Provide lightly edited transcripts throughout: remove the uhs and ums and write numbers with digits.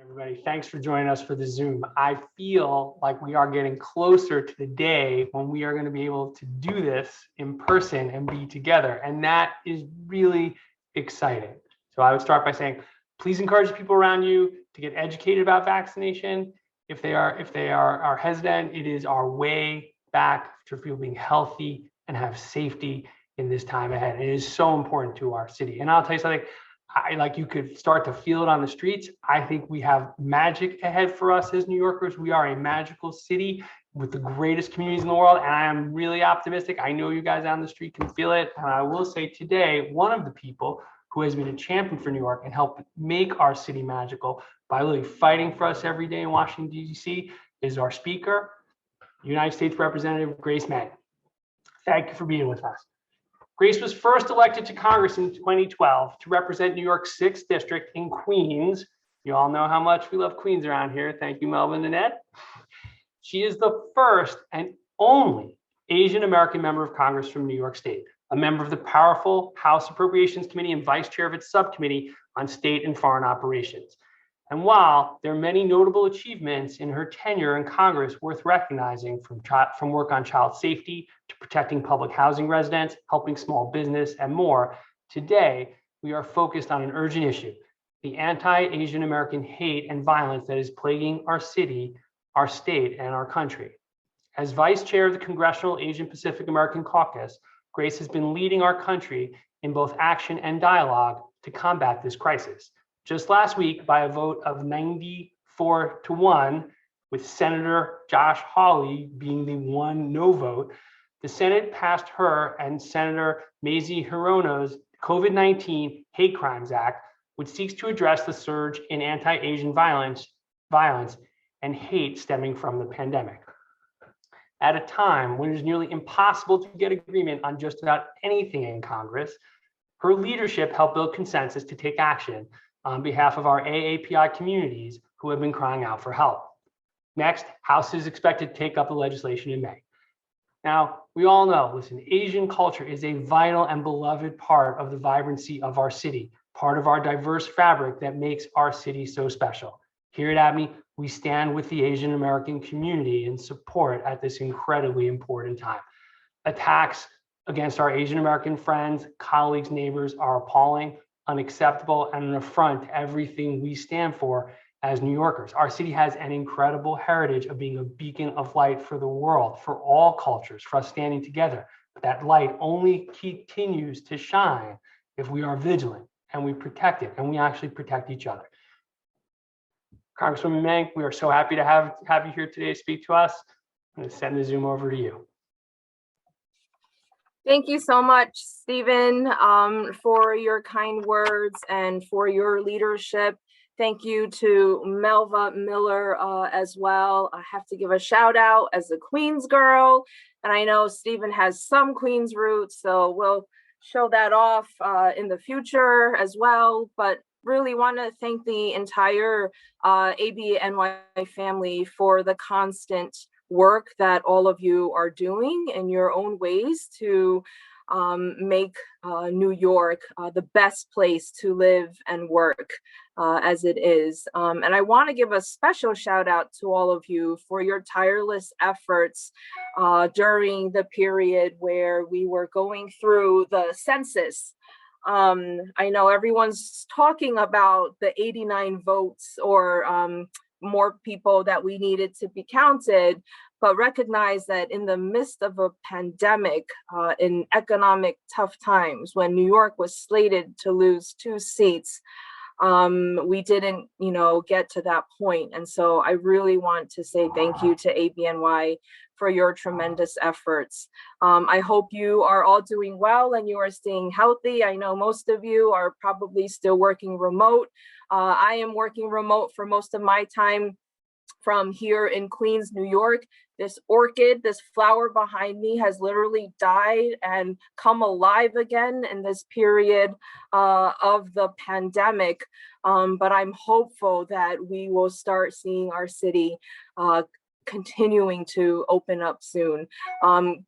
Everybody, thanks for joining us for the Zoom. I feel like we are getting closer to the day when we are going to be able to do this in person and be together, and that is really exciting. So I would start by saying, please encourage people around you to get educated about vaccination. If they are hesitant, it is our way back to people being healthy and have safety in this time ahead. It is so important to our city. And I'll tell you something, you could start to feel it on the streets. I think we have magic ahead for us as New Yorkers. We are a magical city with the greatest communities in the world. And I am really optimistic. I know you guys on the street can feel it. And I will say today, one of the people who has been a champion for New York and helped make our city magical by really fighting for us every day in Washington, D.C. is our speaker, United States Representative Grace Meng. Thank you for being with us. Grace was first elected to Congress in 2012 to represent New York's 6th district in Queens. You all know how much we love Queens around here. Thank you, Melvin and Ed. She is the first and only Asian American member of Congress from New York State, a member of the powerful House Appropriations Committee and vice chair of its subcommittee on state and foreign operations. And while there are many notable achievements in her tenure in Congress worth recognizing, from work on child safety to protecting public housing residents, helping small business, and more, today we are focused on an urgent issue, the anti-Asian American hate and violence that is plaguing our city, our state, and our country. As vice chair of the Congressional Asian Pacific American Caucus, Grace has been leading our country in both action and dialogue to combat this crisis. Just last week, by a vote of 94-1, with Senator Josh Hawley being the one no vote, the Senate passed her and Senator Mazie Hirono's COVID-19 Hate Crimes Act, which seeks to address the surge in anti-Asian violence and hate stemming from the pandemic. At a time when it is nearly impossible to get agreement on just about anything in Congress, her leadership helped build consensus to take action on behalf of our AAPI communities who have been crying out for help. Next, House is expected to take up the legislation in May. Now, we all know, listen, Asian culture is a vital and beloved part of the vibrancy of our city, part of our diverse fabric that makes our city so special. Here at ABME, we stand with the Asian American community in support at this incredibly important time. Attacks against our Asian American friends, colleagues, neighbors are appalling, unacceptable, and an affront to everything we stand for as New Yorkers. Our city has an incredible heritage of being a beacon of light for the world, for all cultures, for us standing together. But that light only continues to shine if we are vigilant and we protect it, and we actually protect each other. Congresswoman Meng, we are so happy to have you here today to speak to us. I'm going to send the Zoom over to you. Thank you so much, Stephen, for your kind words and for your leadership. Thank you to Melva Miller as well. I have to give a shout out as a Queens girl, and I know Stephen has some Queens roots, so we'll show that off in the future as well. But really want to thank the entire ABNY family for the constant work that all of you are doing in your own ways to make New York the best place to live and work as it is. And I want to give a special shout out to all of you for your tireless efforts during the period where we were going through the census. I know everyone's talking about the 89 votes or more people that we needed to be counted, but recognize that in the midst of a pandemic, in economic tough times, when New York was slated to lose 2 seats, we didn't, get to that point. And so I really want to say thank you to ABNY for your tremendous efforts. I hope you are all doing well and you are staying healthy. I know most of you are probably still working remote. I am working remote for most of my time from here in Queens, New York. This orchid, this flower behind me has literally died and come alive again in this period of the pandemic. But I'm hopeful that we will start seeing our city continuing to open up soon.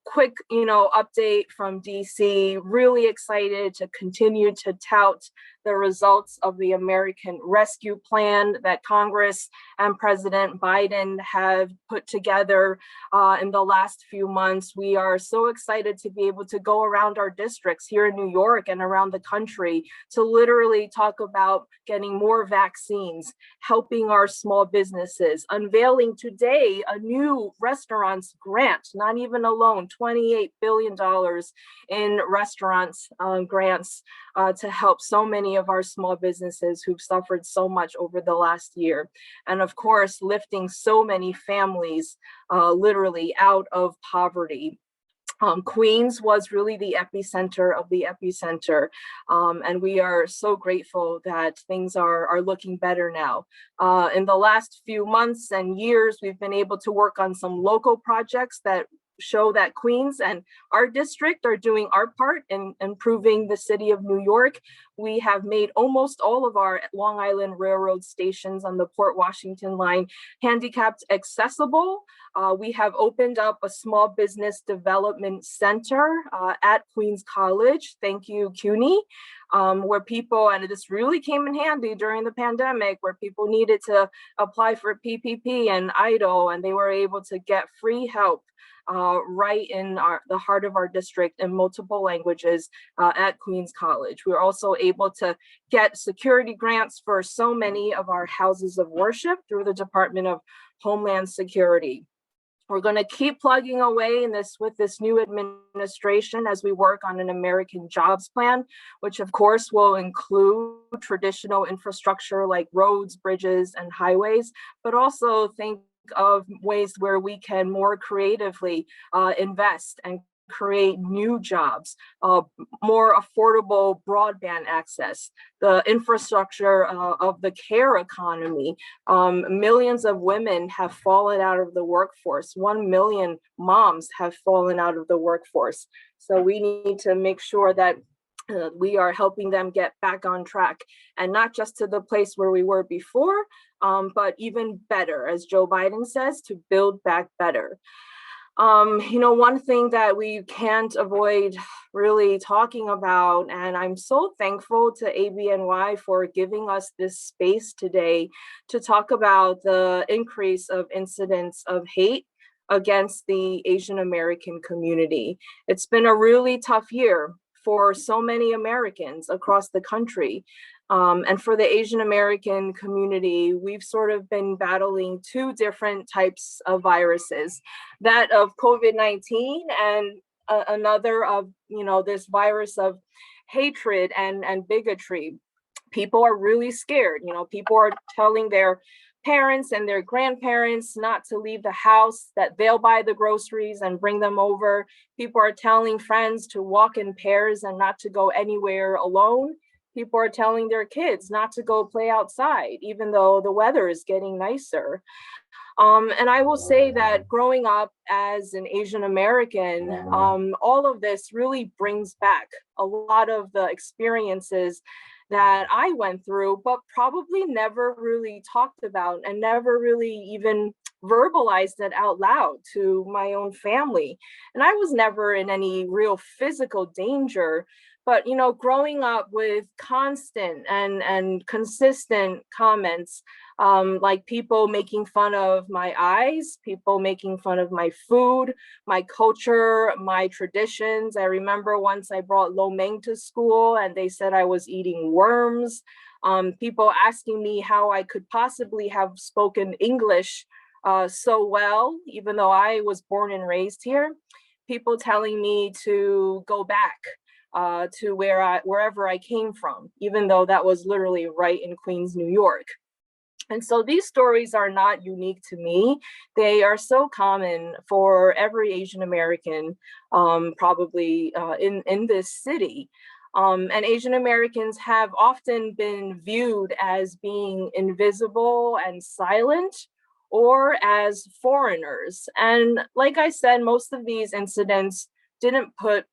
Quick, update from DC, really excited to continue to tout the results of the American Rescue Plan that Congress and President Biden have put together in the last few months. We are so excited to be able to go around our districts here in New York and around the country to literally talk about getting more vaccines, helping our small businesses, unveiling today a new restaurants grant, not even a loan, $28 billion in restaurants grants to help so many of our small businesses who've suffered so much over the last year. And of course, lifting so many families literally out of poverty. Queens was really the epicenter of the epicenter. And we are so grateful that things are looking better now. In the last few months and years, we've been able to work on some local projects that show that Queens and our district are doing our part in improving the city of New York. We have made almost all of our Long Island Railroad stations on the Port Washington line handicapped accessible. We have opened up a small business development center at Queens College. Thank you, CUNY. Where people, and this really came in handy during the pandemic, where people needed to apply for PPP and EIDL, and they were able to get free help right in the heart of our district in multiple languages at Queens College. We were also able to get security grants for so many of our houses of worship through the Department of Homeland Security. We're going to keep plugging away with this new administration as we work on an American jobs plan, which of course will include traditional infrastructure like roads, bridges, and highways, but also think of ways where we can more creatively invest and create new jobs, more affordable broadband access, the infrastructure of the care economy. Millions of women have fallen out of the workforce. 1 million moms have fallen out of the workforce. So we need to make sure that we are helping them get back on track, and not just to the place where we were before, but even better, as Joe Biden says, to build back better. One thing that we can't avoid really talking about, and I'm so thankful to ABNY for giving us this space today to talk about the increase of incidents of hate against the Asian American community. It's been a really tough year for so many Americans across the country. And for the Asian American community, we've sort of been battling two different types of viruses, that of COVID-19 and another of, this virus of hatred and bigotry. People are really scared. People are telling their parents and their grandparents not to leave the house, that they'll buy the groceries and bring them over. People are telling friends to walk in pairs and not to go anywhere alone. People are telling their kids not to go play outside, even though the weather is getting nicer. And I will say that growing up as an Asian American, all of this really brings back a lot of the experiences that I went through, but probably never really talked about and never really even verbalized it out loud to my own family. And I was never in any real physical danger, but growing up with constant and consistent comments, like people making fun of my eyes, people making fun of my food, my culture, my traditions. I remember once I brought Meng to school and they said I was eating worms. People asking me how I could possibly have spoken English so well, even though I was born and raised here. People telling me to go back to wherever I came from, even though that was literally right in Queens, New York. And so these stories are not unique to me. They are so common for every Asian American, probably in this city. And Asian Americans have often been viewed as being invisible and silent, or as foreigners. And like I said, most of these incidents didn't put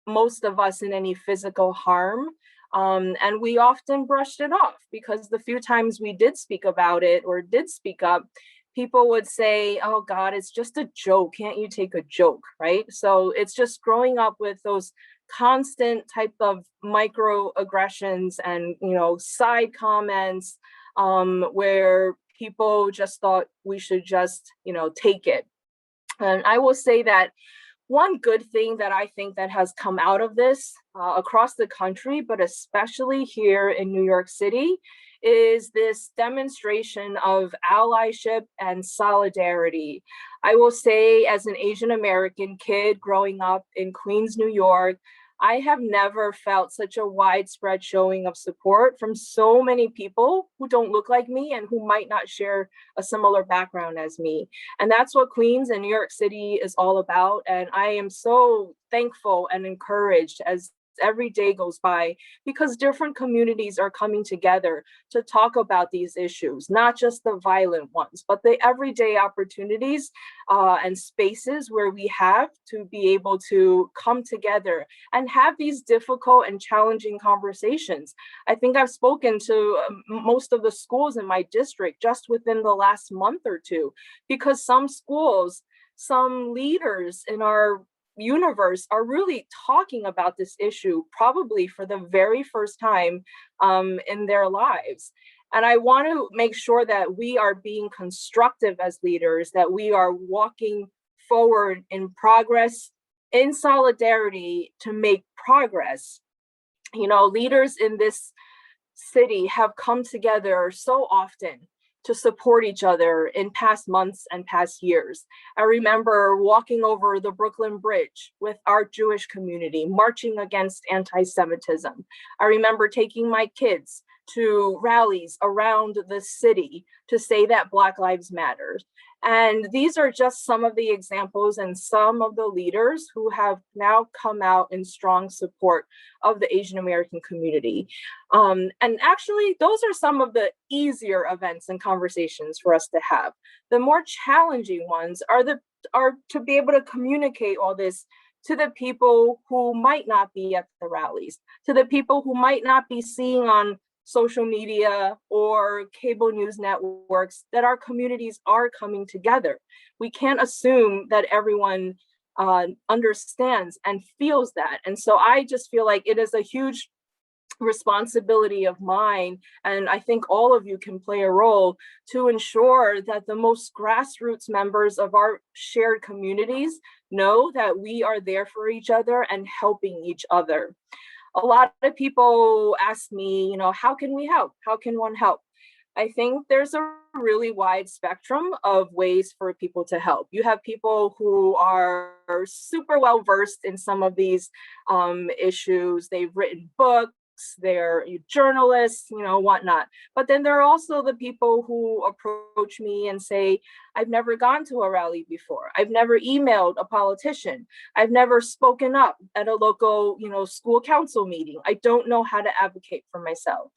most of us in any physical harm. And we often brushed it off because the few times we did speak about it or did speak up, people would say, oh God, it's just a joke. Can't you take a joke, right? So it's just growing up with those constant type of microaggressions and, side comments where people just thought we should just, take it. And I will say that one good thing that I think that has come out of this across the country, but especially here in New York City, is this demonstration of allyship and solidarity. I will say, as an Asian American kid growing up in Queens, New York, I have never felt such a widespread showing of support from so many people who don't look like me and who might not share a similar background as me. And that's what Queens and New York City is all about. And I am so thankful and encouraged as every day goes by, because different communities are coming together to talk about these issues, not just the violent ones, but the everyday opportunities and spaces where we have to be able to come together and have these difficult and challenging conversations. I think I've spoken to most of the schools in my district just within the last month or two, because some schools, some leaders in our universe are really talking about this issue probably for the very first time in their lives. And I want to make sure that we are being constructive as leaders, that we are walking forward in progress, in solidarity to make progress. Leaders in this city have come together so often to support each other in past months and past years. I remember walking over the Brooklyn Bridge with our Jewish community, marching against anti-Semitism. I remember taking my kids to rallies around the city to say that Black Lives Matter. And these are just some of the examples and some of the leaders who have now come out in strong support of the Asian American community. And actually, those are some of the easier events and conversations for us to have. The more challenging ones are to be able to communicate all this to the people who might not be at the rallies, to the people who might not be seeing on social media or cable news networks that our communities are coming together. We can't assume that everyone understands and feels that. And so I just feel like it is a huge responsibility of mine, and I think all of you can play a role to ensure that the most grassroots members of our shared communities know that we are there for each other and helping each other. A lot of people ask me, how can we help? How can one help? I think there's a really wide spectrum of ways for people to help. You have people who are super well versed in some of these issues. They've written books, they're journalists, whatnot. But then there are also the people who approach me and say, I've never gone to a rally before. I've never emailed a politician. I've never spoken up at a local, school council meeting. I don't know how to advocate for myself.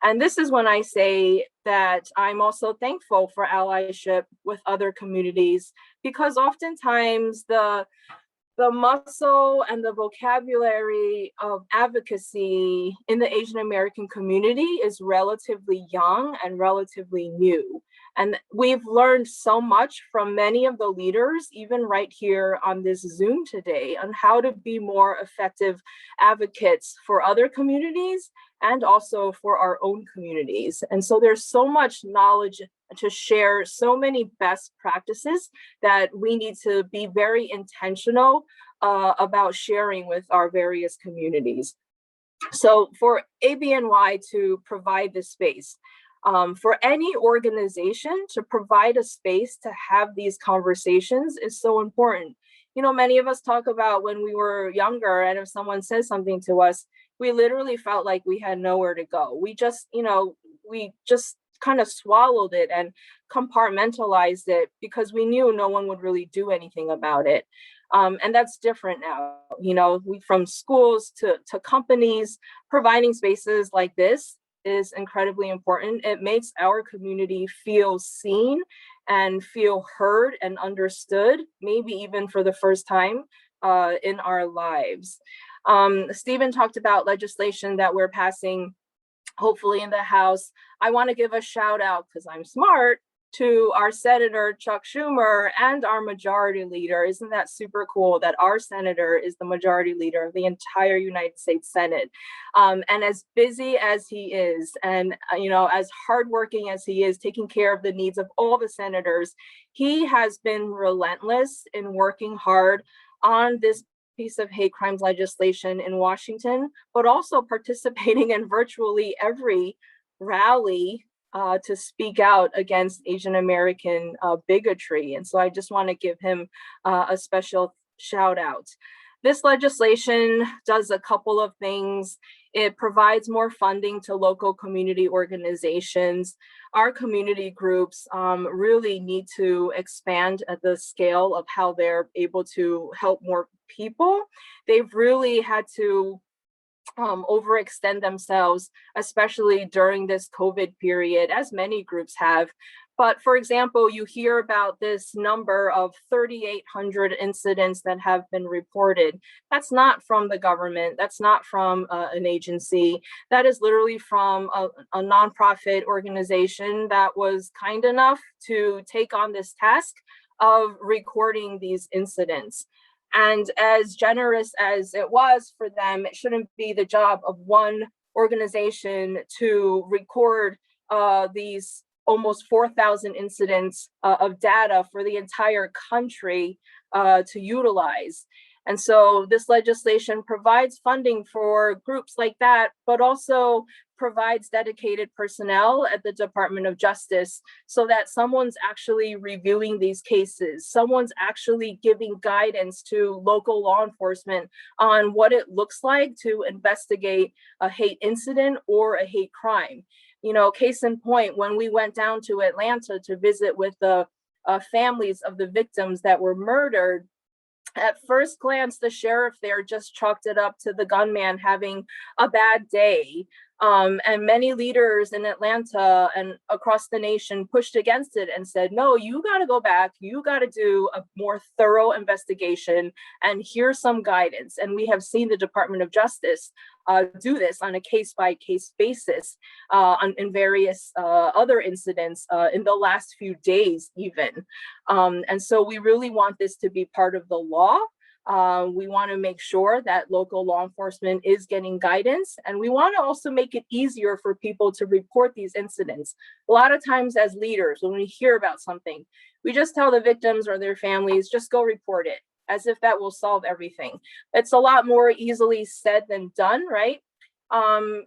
And this is when I say that I'm also thankful for allyship with other communities, because oftentimes the muscle and the vocabulary of advocacy in the Asian American community is relatively young and relatively new. And we've learned so much from many of the leaders, even right here on this Zoom today, on how to be more effective advocates for other communities and also for our own communities. And so there's so much knowledge to share, so many best practices that we need to be very intentional about sharing with our various communities. So for ABNY to provide this space, for any organization to provide a space to have these conversations is so important. Many of us talk about when we were younger, and if someone says something to us, we literally felt like we had nowhere to go. We just kind of swallowed it and compartmentalized it because we knew no one would really do anything about it. And that's different now. From schools to companies, providing spaces like this is incredibly important. It makes our community feel seen and feel heard and understood, maybe even for the first time in our lives. Stephen talked about legislation that we're passing, hopefully in the House. I want to give a shout out, because I'm smart, to our Senator Chuck Schumer and our majority leader. Isn't that super cool that our senator is the majority leader of the entire United States Senate? And as busy as he is, and as hardworking as he is, taking care of the needs of all the senators, he has been relentless in working hard on this piece of hate crimes legislation in Washington, but also participating in virtually every rally to speak out against Asian American bigotry. And so I just want to give him a special shout out. This legislation does a couple of things. It provides more funding to local community organizations. Our community groups really need to expand at the scale of how they're able to help more people. They've really had to overextend themselves, especially during this COVID period, as many groups have. But for example, you hear about this number of 3,800 incidents that have been reported. That's not from the government. That's not from an agency. That is literally from a nonprofit organization that was kind enough to take on this task of recording these incidents. And as generous as it was for them, it shouldn't be the job of one organization to record these almost 4,000 incidents of data for the entire country to utilize. And so this legislation provides funding for groups like that, but also provides dedicated personnel at the Department of Justice so that someone's actually reviewing these cases, someone's actually giving guidance to local law enforcement on what it looks like to investigate a hate incident or a hate crime. Case in point, when we went down to Atlanta to visit with the families of the victims that were murdered, at first glance, the sheriff there just chalked it up to the gunman having a bad day. And many leaders in Atlanta and across the nation pushed against it and said, no, you got to go back. You got to do a more thorough investigation, and here's some guidance. And we have seen the Department of Justice do this on a case-by-case basis in various other incidents in the last few days even. And so we really want this to be part of the law. We want to make sure that local law enforcement is getting guidance, and we want to also make it easier for people to report these incidents. A lot of times as leaders, when we hear about something, we just tell the victims or their families, just go report it, as if that will solve everything. It's a lot more easily said than done, right?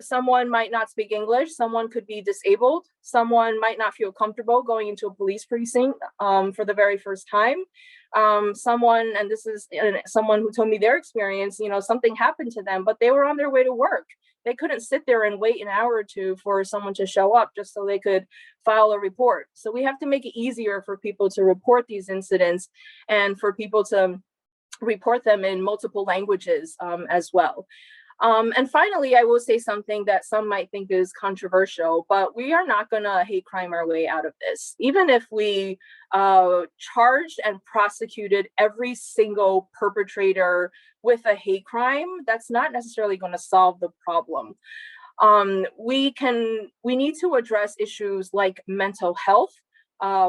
Someone might not speak English, someone could be disabled, someone might not feel comfortable going into a police precinct for the very first time. Someone, and this is someone who told me their experience, something happened to them, but they were on their way to work. They couldn't sit there and wait an hour or two for someone to show up just so they could file a report. So we have to make it easier for people to report these incidents and for people to report them in multiple languages as well. And finally, I will say something that some might think is controversial, but we are not going to hate crime our way out of this. Even if we charged and prosecuted every single perpetrator with a hate crime, that's not necessarily going to solve the problem. We need to address issues like mental health,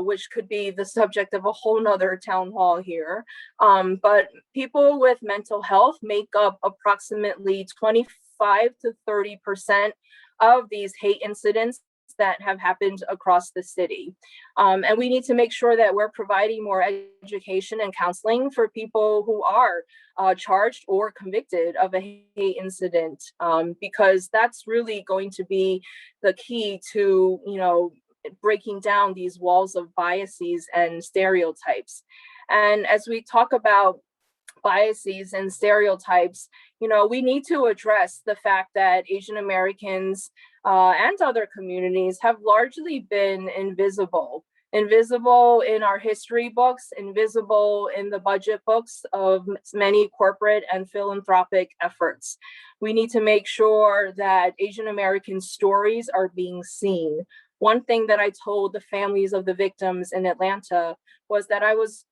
which could be the subject of a whole nother town hall here. But people with mental health make up approximately 25 to 30% of these hate incidents that have happened across the city. And we need to make sure that we're providing more education and counseling for people who are charged or convicted of a hate incident, because that's really going to be the key to, breaking down these walls of biases and stereotypes. And as we talk about biases and stereotypes, we need to address the fact that Asian Americans and other communities have largely been invisible in our history books, invisible in the budget books of many corporate and philanthropic efforts. We need to make sure that Asian American stories are being seen. One thing that I told the families of the victims in Atlanta was that I was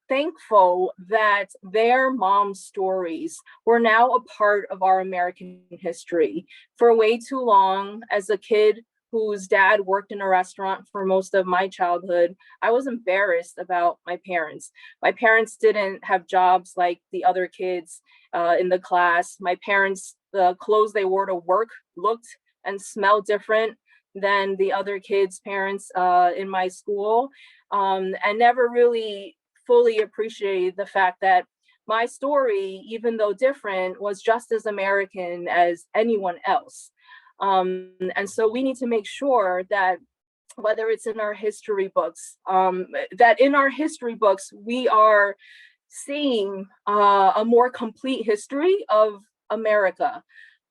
thankful that their mom's stories were now a part of our American history. For way too long, as a kid whose dad worked in a restaurant for most of my childhood, I was embarrassed about my parents. My parents didn't have jobs like the other kids in the class. My parents, the clothes they wore to work looked and smelled different than the other kids' parents in my school, and never really fully appreciated the fact that my story, even though different, was just as American as anyone else. And so we need to make sure that whether it's in our history books, that in our history books, we are seeing a more complete history of America.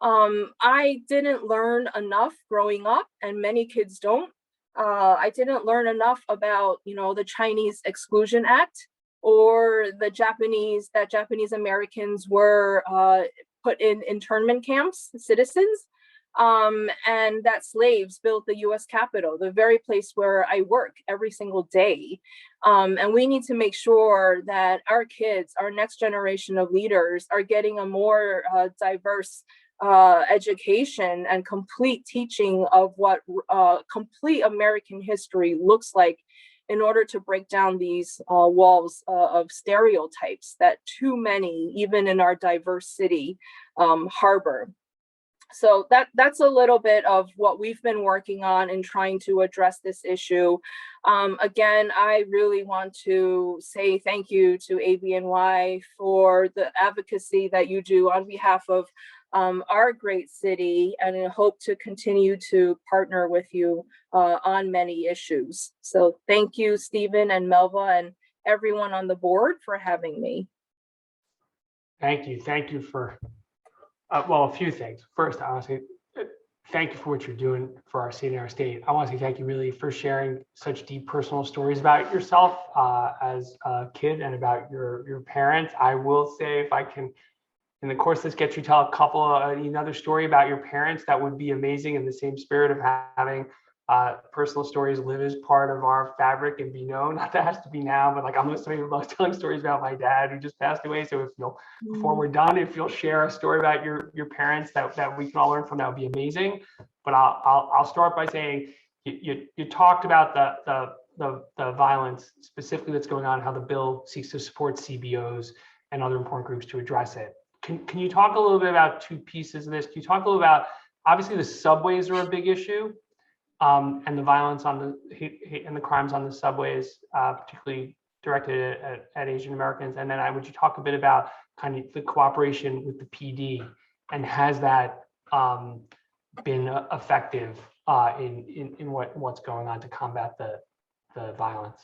I didn't learn enough growing up, and many kids don't. I didn't learn enough about, the Chinese Exclusion Act, or that Japanese Americans were put in internment camps, citizens, and that slaves built the US Capitol, the very place where I work every single day. And we need to make sure that our kids, our next generation of leaders, are getting a more diverse education and complete teaching of what complete American history looks like, in order to break down these walls of stereotypes that too many, even in our diverse city, harbor. So that's a little bit of what we've been working on in trying to address this issue. Again, I really want to say thank you to ABNY for the advocacy that you do on behalf of our great city, and I hope to continue to partner with you on many issues. So thank you, Stephen and Melva, and everyone on the board for having me. Thank you. Thank you for, well, a few things. First, I want to say thank you for what you're doing for our city and our state. I want to say thank you really for sharing such deep personal stories about yourself as a kid and about your parents. I will say, if I can, in the course of this, get you to tell a couple another story about your parents, that would be amazing, in the same spirit of having personal stories live as part of our fabric and be known. Not that it has to be now, but like, I'm somebody who loves telling stories about my dad who just passed away. So if you'll, before we're done, if you'll share a story about your parents that we can all learn from, that would be amazing. But I'll start by saying you talked about the violence specifically that's going on, how the bill seeks to support CBOs and other important groups to address it. Can you talk a little bit about two pieces of this? Can you talk a little about, obviously the subways are a big issue, and the violence on the and the crimes on the subways, particularly directed at Asian Americans, and then would you talk a bit about kind of the cooperation with the PD, and has that been effective in what's going on to combat the violence?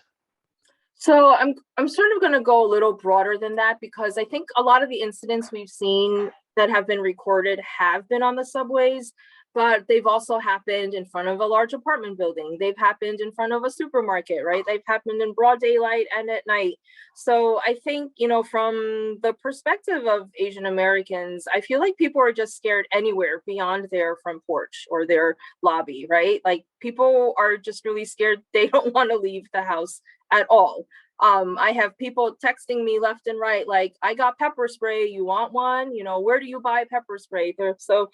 So I'm sort of going to go a little broader than that, because I think a lot of the incidents we've seen that have been recorded have been on the subways, but they've also happened in front of a large apartment building. They've happened in front of a supermarket, right? They've happened in broad daylight and at night. So I think, from the perspective of Asian Americans, I feel like people are just scared anywhere beyond their front porch or their lobby, right? Like, people are just really scared. They don't want to leave the house at all. I have people texting me left and right, like, I got pepper spray, you want one? Where do you buy pepper spray? So,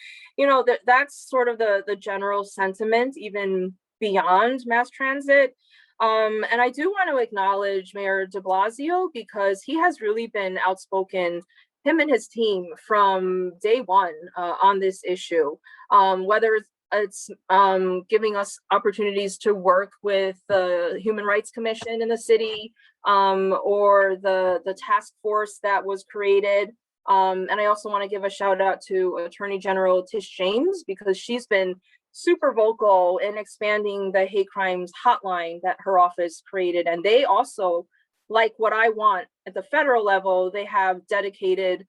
that's sort of the general sentiment, even beyond mass transit. And I do want to acknowledge Mayor de Blasio, because he has really been outspoken, him and his team, from day one on this issue, whether it's giving us opportunities to work with the Human Rights Commission in the city, or the task force that was created. And I also want to give a shout out to Attorney General Tish James, because she's been super vocal in expanding the hate crimes hotline that her office created. And they also, like what I want at the federal level, they have dedicated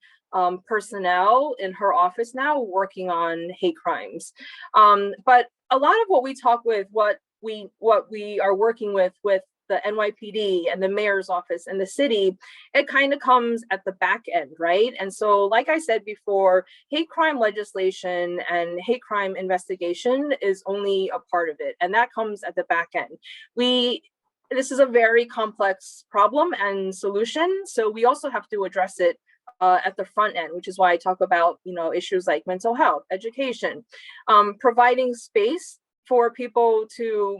personnel in her office now working on hate crimes. But a lot of what we talk with, what we are working with the NYPD and the mayor's office and the city, it kind of comes at the back end, right? And so, like I said before, hate crime legislation and hate crime investigation is only a part of it, and that comes at the back end. This is a very complex problem and solution, so we also have to address it at the front end, which is why I talk about issues like mental health, education, providing space for people to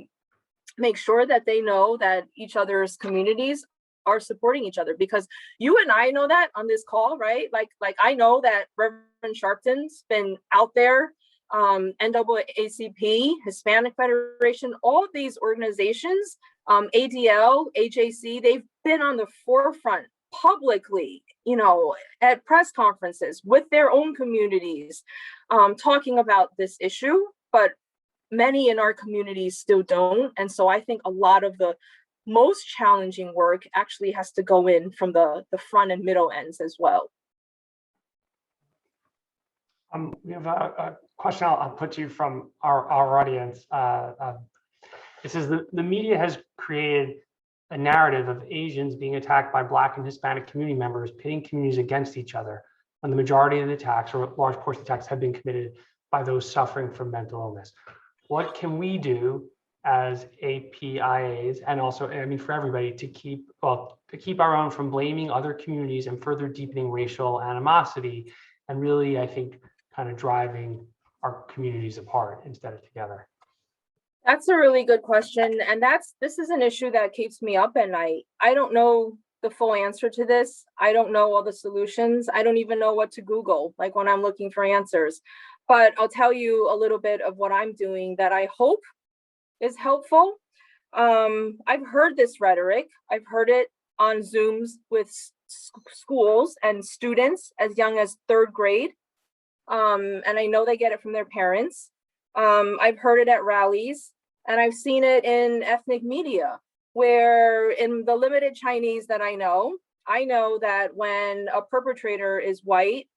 make sure that they know that each other's communities are supporting each other, because you and I know that on this call, right? Like I know that Reverend Sharpton's been out there, NAACP, Hispanic Federation, all of these organizations, ADL, HAC, they've been on the forefront publicly, you know, at press conferences with their own communities, talking about this issue, but many in our communities still don't. And so I think a lot of the most challenging work actually has to go in from the front and middle ends as well. We have a question I'll put to you from our audience. It says the media has created a narrative of Asians being attacked by Black and Hispanic community members, pitting communities against each other, when the majority of the attacks, or a large portion of the attacks, have been committed by those suffering from mental illness. What can we do as APIAs, and also, I mean, for everybody, to keep our own from blaming other communities and further deepening racial animosity, and really, I think, kind of driving our communities apart instead of together? That's a really good question. And this is an issue that keeps me up at night. I don't know the full answer to this. I don't know all the solutions. I don't even know what to Google, like when I'm looking for answers. But I'll tell you a little bit of what I'm doing that I hope is helpful. I've heard this rhetoric. I've heard it on Zooms with schools and students as young as 3rd grade. And I know they get it from their parents. I've heard it at rallies, and I've seen it in ethnic media, where in the limited Chinese that I know that when a perpetrator is white,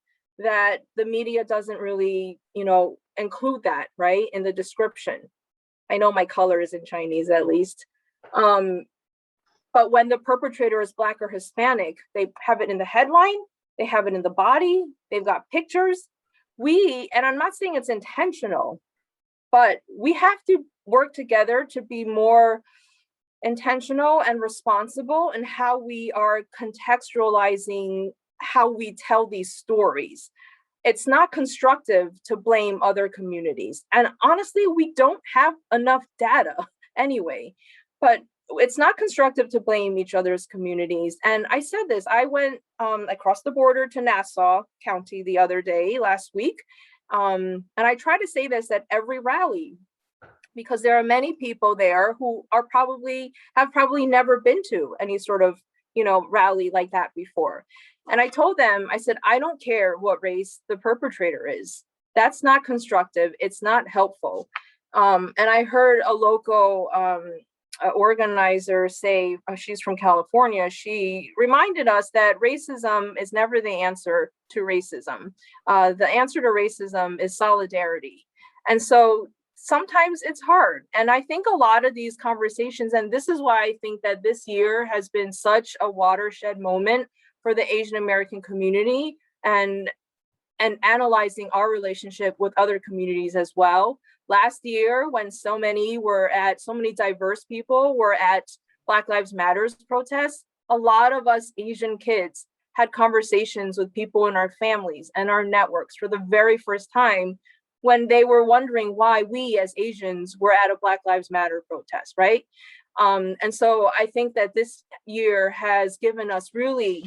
that the media doesn't really, you know, include that, right, in the description. I know my color is in Chinese at least. But when the perpetrator is Black or Hispanic, they have it in the headline, they have it in the body, they've got pictures. And I'm not saying it's intentional, but we have to work together to be more intentional and responsible in how we are contextualizing how we tell these stories. It's not constructive to blame other communities. And honestly, we don't have enough data anyway, but it's not constructive to blame each other's communities. And I said this, I went across the border to Nassau County the other day, last week. And I try to say this at every rally, because there are many people there who have probably never been to any sort of, you know, rally like that before. And I told them, I said, I don't care what race the perpetrator is. That's not constructive. It's not helpful. And I heard a local organizer say, she's from California, she reminded us that racism is never the answer to racism. The answer to racism is solidarity. And so sometimes it's hard. And I think a lot of these conversations, and this is why I think that this year has been such a watershed moment for the Asian American community, and analyzing our relationship with other communities as well. Last year, when so many diverse people were at Black Lives Matters protests, a lot of us Asian kids had conversations with people in our families and our networks for the very first time, when they were wondering why we as Asians were at a Black Lives Matter protest, right? And so I think that this year has given us really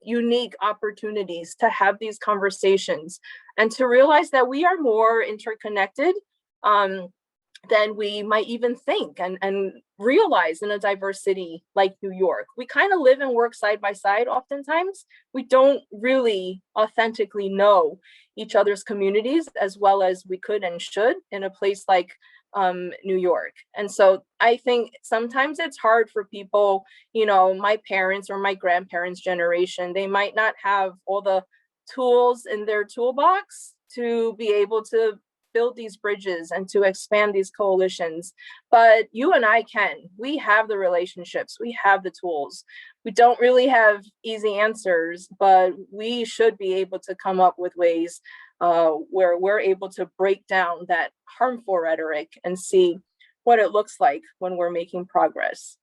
unique opportunities to have these conversations and to realize that we are more interconnected than we might even think and realize in a diverse city like New York. We kind of live and work side by side oftentimes. We don't really authentically know each other's communities as well as we could and should in a place like New York. And so I think sometimes it's hard for people, you know, my parents or my grandparents' generation, they might not have all the tools in their toolbox to be able to build these bridges and to expand these coalitions. But you and I can. We have the relationships, we have the tools. We don't really have easy answers, but we should be able to come up with ways where we're able to break down that harmful rhetoric and see what it looks like when we're making progress.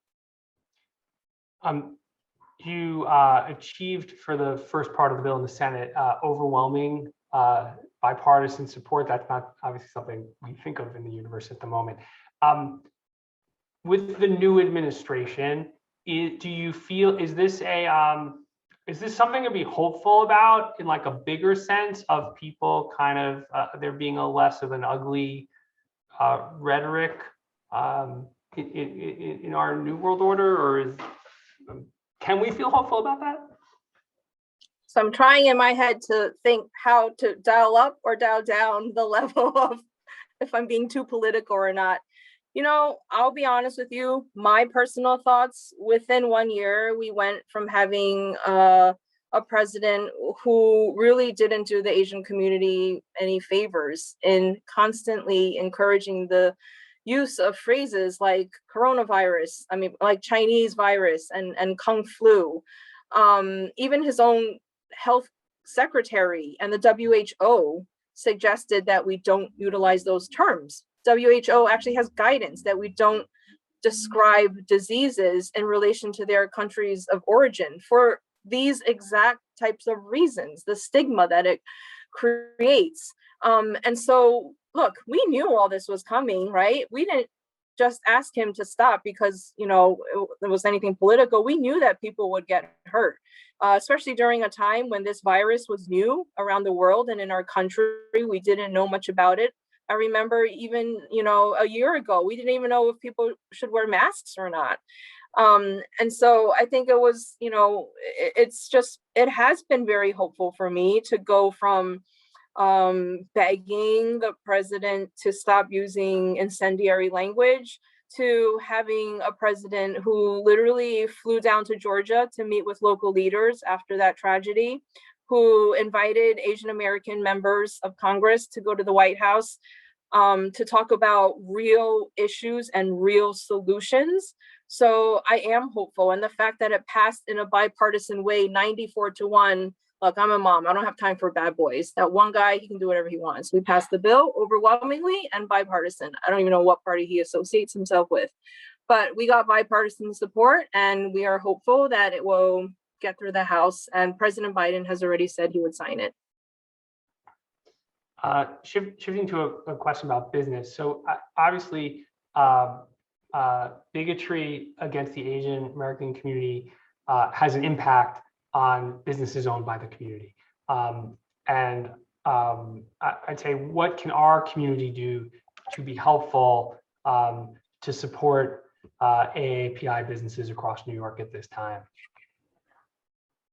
You achieved for the first part of the bill in the Senate overwhelming bipartisan support. That's not obviously something we think of in the universe at the moment. With the new administration, do you feel, is this something to be hopeful about in like a bigger sense of people kind of there being a less of an ugly rhetoric in our new world order, or can we feel hopeful about that? So I'm trying in my head to think how to dial up or dial down the level of if I'm being too political or not. You know, I'll be honest with you, my personal thoughts, within 1 year, we went from having a president who really didn't do the Asian community any favors in constantly encouraging the use of phrases like coronavirus, I mean, like Chinese virus and Kung flu. Even his own health secretary and the WHO suggested that we don't utilize those terms. WHO actually has guidance that we don't describe diseases in relation to their countries of origin for these exact types of reasons, the stigma that it creates. And so, look, we knew all this was coming, right? We didn't just ask him to stop because, you know, there was anything political. We knew that people would get hurt, especially during a time when this virus was new around the world and in our country. We didn't know much about it. I remember even, you know, a year ago, we didn't even know if people should wear masks or not. And so I think it was, you know, it has been very hopeful for me to go from begging the president to stop using incendiary language to having a president who literally flew down to Georgia to meet with local leaders after that tragedy, who invited Asian American members of Congress to go to the White House to talk about real issues and real solutions. So I am hopeful. And the fact that it passed in a bipartisan way, 94-1, look, I'm a mom. I don't have time for bad boys. That one guy, he can do whatever he wants. We passed the bill overwhelmingly and bipartisan. I don't even know what party he associates himself with, but we got bipartisan support and we are hopeful that it will get through the House, and President Biden has already said he would sign it. Shifting to a question about business. So obviously, bigotry against the Asian American community has an impact on businesses owned by the community. I'd say, what can our community do to be helpful to support AAPI businesses across New York at this time?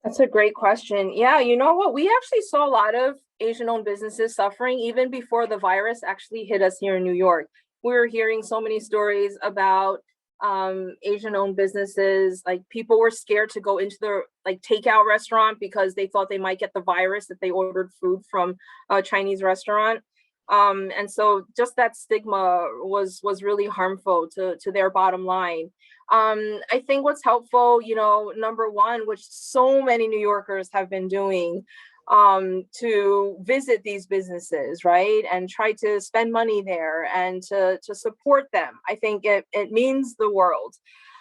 That's a great question. Yeah, you know what? We actually saw a lot of Asian-owned businesses suffering even before the virus actually hit us here in New York. We were hearing so many stories about Asian-owned businesses. Like, people were scared to go into their takeout restaurant because they thought they might get the virus if they ordered food from a Chinese restaurant. And so just that stigma was really harmful to their bottom line. I think what's helpful, you know, number one, which so many New Yorkers have been doing, to visit these businesses, right? And try to spend money there and to support them. I think it means the world.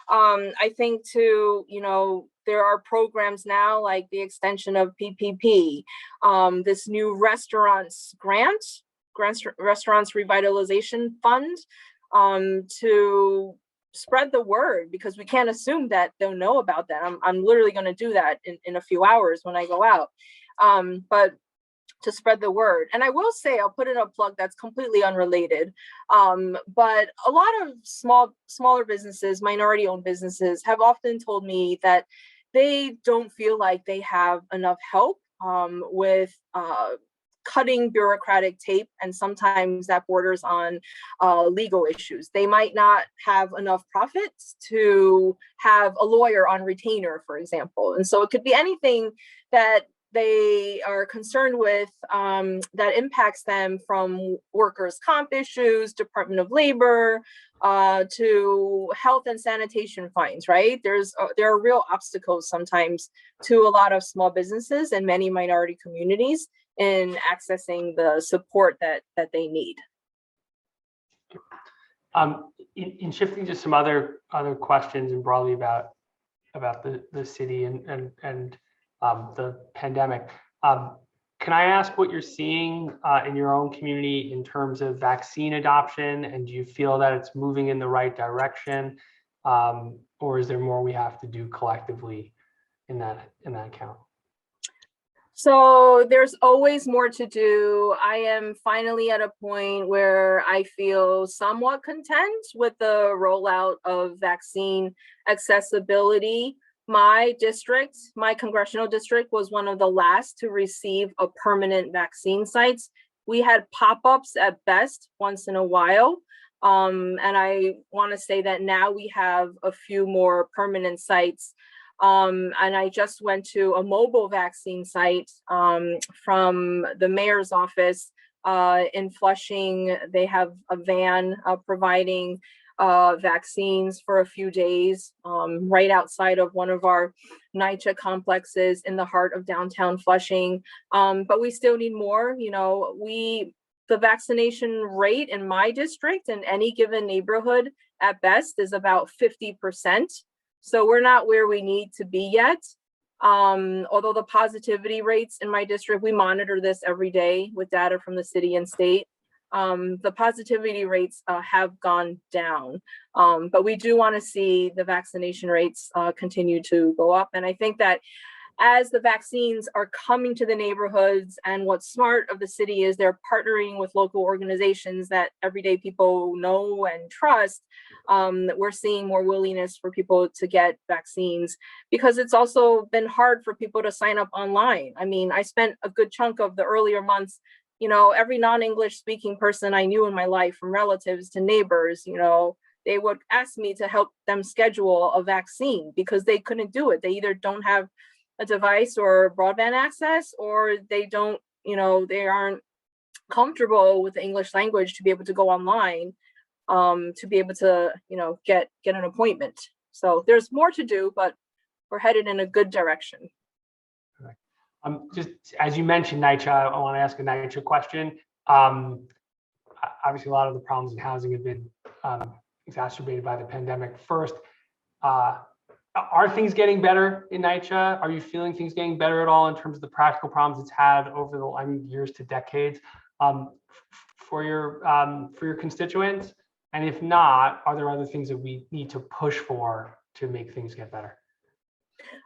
I think too, you know, there are programs now like the extension of PPP, this new restaurants revitalization fund, to spread the word, because we can't assume that they'll know about that. I'm literally going to do that in a few hours when I go out. But to spread the word. And I will say, I'll put in a plug that's completely unrelated. But a lot of smaller businesses, minority-owned businesses, have often told me that they don't feel like they have enough help with cutting bureaucratic tape, and sometimes that borders on legal issues. They might not have enough profits to have a lawyer on retainer, for example. And so it could be anything that they are concerned with that impacts them, from workers' comp issues, Department of Labor, to health and sanitation fines, right? There are real obstacles sometimes to a lot of small businesses and many minority communities in accessing the support that they need. In shifting to some other questions and broadly about the city and the pandemic, Can I ask what you're seeing in your own community in terms of vaccine adoption, and do you feel that it's moving in the right direction, or is there more we have to do collectively in that account? So there's always more to do. I am finally at a point where I feel somewhat content with the rollout of vaccine accessibility. My district, my congressional district, was one of the last to receive a permanent vaccine sites. We had pop-ups at best once in a while. And I want to say that now we have a few more permanent sites. And I just went to a mobile vaccine site from the mayor's office in Flushing. They have a van providing vaccines for a few days right outside of one of our NYCHA complexes in the heart of downtown Flushing. But we still need more. You know, the vaccination rate in my district in any given neighborhood at best is about 50%. So we're not where we need to be yet. Although the positivity rates in my district, we monitor this every day with data from the city and state. The positivity rates have gone down, but we do want to see the vaccination rates continue to go up. And I think that as the vaccines are coming to the neighborhoods, and what's smart of the city is they're partnering with local organizations that everyday people know and trust, we're seeing more willingness for people to get vaccines, because it's also been hard for people to sign up online. I mean, I spent a good chunk of the earlier months, you know, every non-English speaking person I knew in my life, from relatives to neighbors, you know, they would ask me to help them schedule a vaccine because they couldn't do it. They either don't have a device or broadband access, or they don't, you know, they aren't comfortable with the English language to be able to go online, to be able to, you know, get an appointment. So there's more to do, but we're headed in a good direction. Just as you mentioned NYCHA, I want to ask a NYCHA question. Obviously, a lot of the problems in housing have been exacerbated by the pandemic. First, are things getting better in NYCHA? Are you feeling things getting better at all in terms of the practical problems it's had over the years to decades for your constituents? And if not, are there other things that we need to push for to make things get better?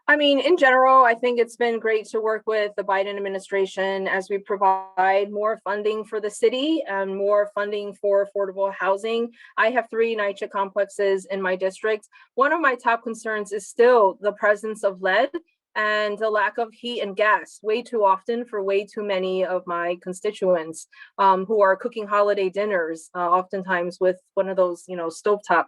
I mean, in general, I think it's been great to work with the Biden administration as we provide more funding for the city and more funding for affordable housing. I have 3 NYCHA complexes in my district. One of my top concerns is still the presence of lead and the lack of heat and gas way too often for way too many of my constituents who are cooking holiday dinners, oftentimes with one of those, you know, stovetop,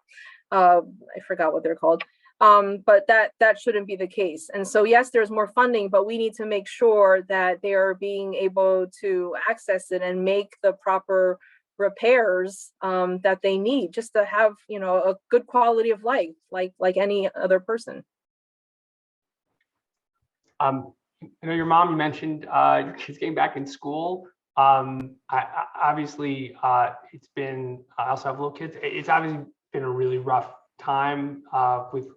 I forgot what they're called. But that shouldn't be the case. And so, yes, there's more funding, but we need to make sure that they are being able to access it and make the proper repairs that they need just to have, you know, a good quality of life, like any other person. I know your mom, you mentioned your kids getting back in school. Obviously, it's been, I also have little kids. It's obviously been a really rough time with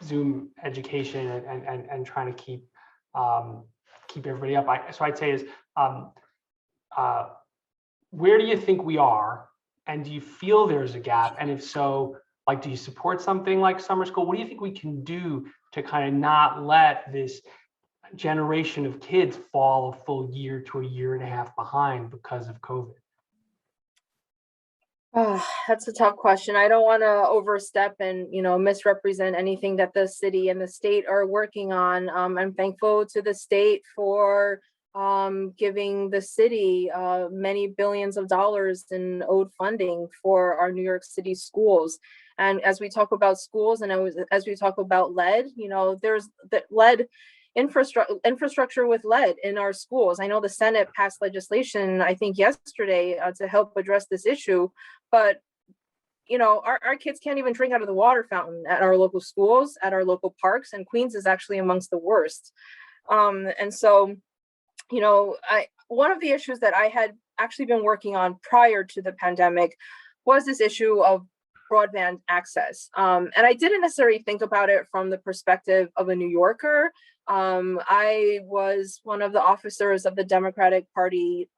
Zoom education and trying to keep everybody up. So I'd say is, where do you think we are, and do you feel there's a gap? And if so, like, do you support something like summer school? What do you think we can do to kind of not let this generation of kids fall a full year to a year and a half behind because of COVID? Oh, that's a tough question. I don't want to overstep and, you know, misrepresent anything that the city and the state are working on. I'm thankful to the state for giving the city many billions of dollars in owed funding for our New York City schools. And as we talk about schools and as we talk about lead, you know, there's the lead infrastructure with lead in our schools. I know the Senate passed legislation, I think yesterday, to help address this issue, but you know, our kids can't even drink out of the water fountain at our local schools, at our local parks, and Queens is actually amongst the worst. And so, you know, one of the issues that I had actually been working on prior to the pandemic was this issue of broadband access. And I didn't necessarily think about it from the perspective of a New Yorker. I was one of the officers of the Democratic Party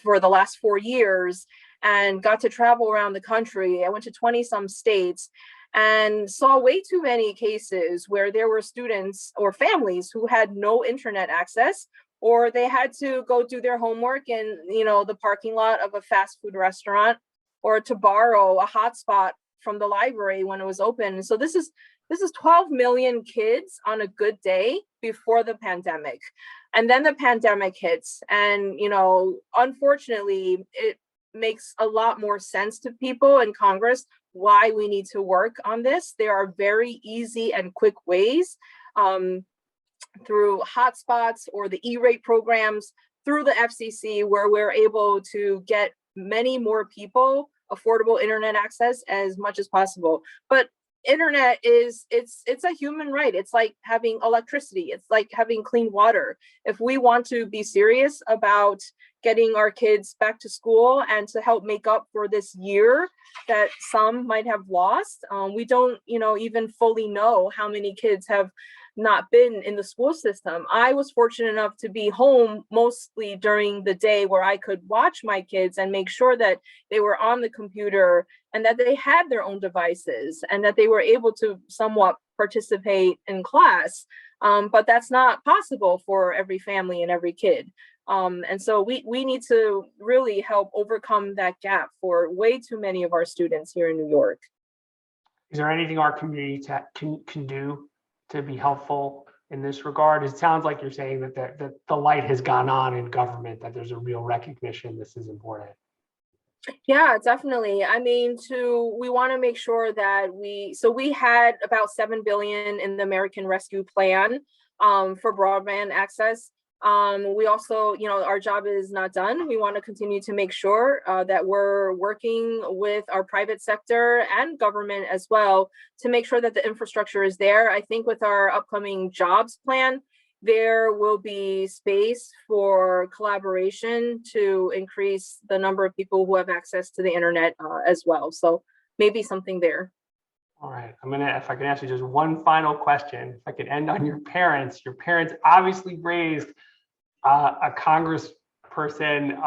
for the last 4 years and got to travel around the country. I went to 20 some states and saw way too many cases where there were students or families who had no internet access, or they had to go do their homework in, the parking lot of a fast food restaurant, or to borrow a hotspot from the library when it was open. So this is 12 million kids on a good day before the pandemic. And then the pandemic hits, and unfortunately, it makes a lot more sense to people in Congress why we need to work on this. There are very easy and quick ways, through hotspots or the E-rate programs, through the FCC, where we're able to get many more people affordable internet access as much as possible. But internet it's a human right. It's like having electricity. It's like having clean water. If we want to be serious about getting our kids back to school and to help make up for this year that some might have lost, we don't even fully know how many kids have not been in the school system. I was fortunate enough to be home mostly during the day, where I could watch my kids and make sure that they were on the computer and that they had their own devices and that they were able to somewhat participate in class. But that's not possible for every family and every kid. And so we need to really help overcome that gap for way too many of our students here in New York. Is there anything our community can do to be helpful in this regard? It sounds like you're saying that the light has gone on in government, that there's a real recognition this is important. Yeah, definitely. I mean, we want to make sure that we had about $7 billion in the American Rescue Plan for broadband access. We also, our job is not done. We want to continue to make sure that we're working with our private sector and government as well to make sure that the infrastructure is there. I think with our upcoming jobs plan, there will be space for collaboration to increase the number of people who have access to the internet as well. So maybe something there. All right, if I can ask you just one final question, if I could end on your parents. Your parents obviously raised a congressperson,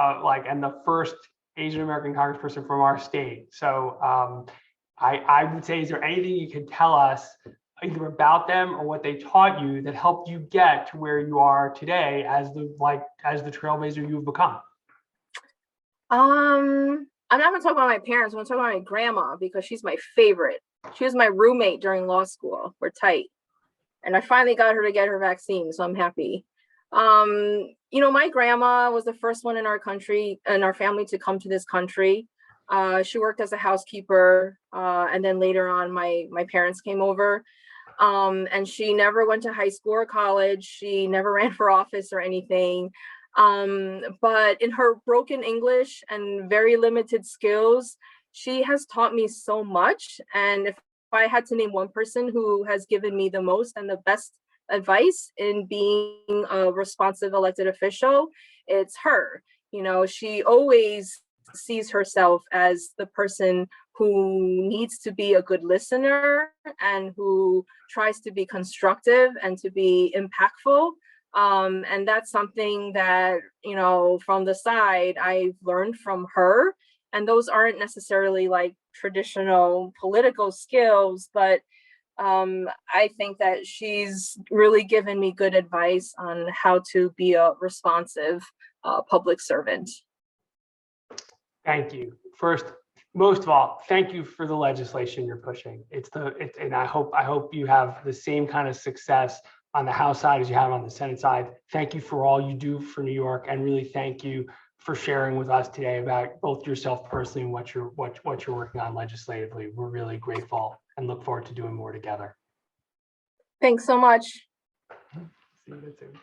and the first Asian American congressperson from our state. So I would say, is there anything you can tell us either about them or what they taught you that helped you get to where you are today as the trailblazer you've become? I'm not gonna talk about my parents. I'm gonna talk about my grandma, because she's my favorite. She was my roommate during law school. We're tight. And I finally got her to get her vaccine, so I'm happy. My grandma was the first one in our country and our family to come to this country. She worked as a housekeeper, and then later on my parents came over. And she never went to high school or college. She never ran for office or anything. But in her broken English and very limited skills, she has taught me so much. And if I had to name one person who has given me the most and the best advice in being a responsive elected official, it's her. She always sees herself as the person who needs to be a good listener and who tries to be constructive and to be impactful. And that's something that, from the side, I've learned from her. And those aren't necessarily like traditional political skills, but I think that she's really given me good advice on how to be a responsive public servant. Thank you. First, most of all, thank you for the legislation you're pushing. And I hope you have the same kind of success on the House side as you have on the Senate side. Thank you for all you do for New York, and really thank you for sharing with us today about both yourself personally and what you're working on legislatively. We're really grateful and look forward to doing more together. Thanks so much. See you soon.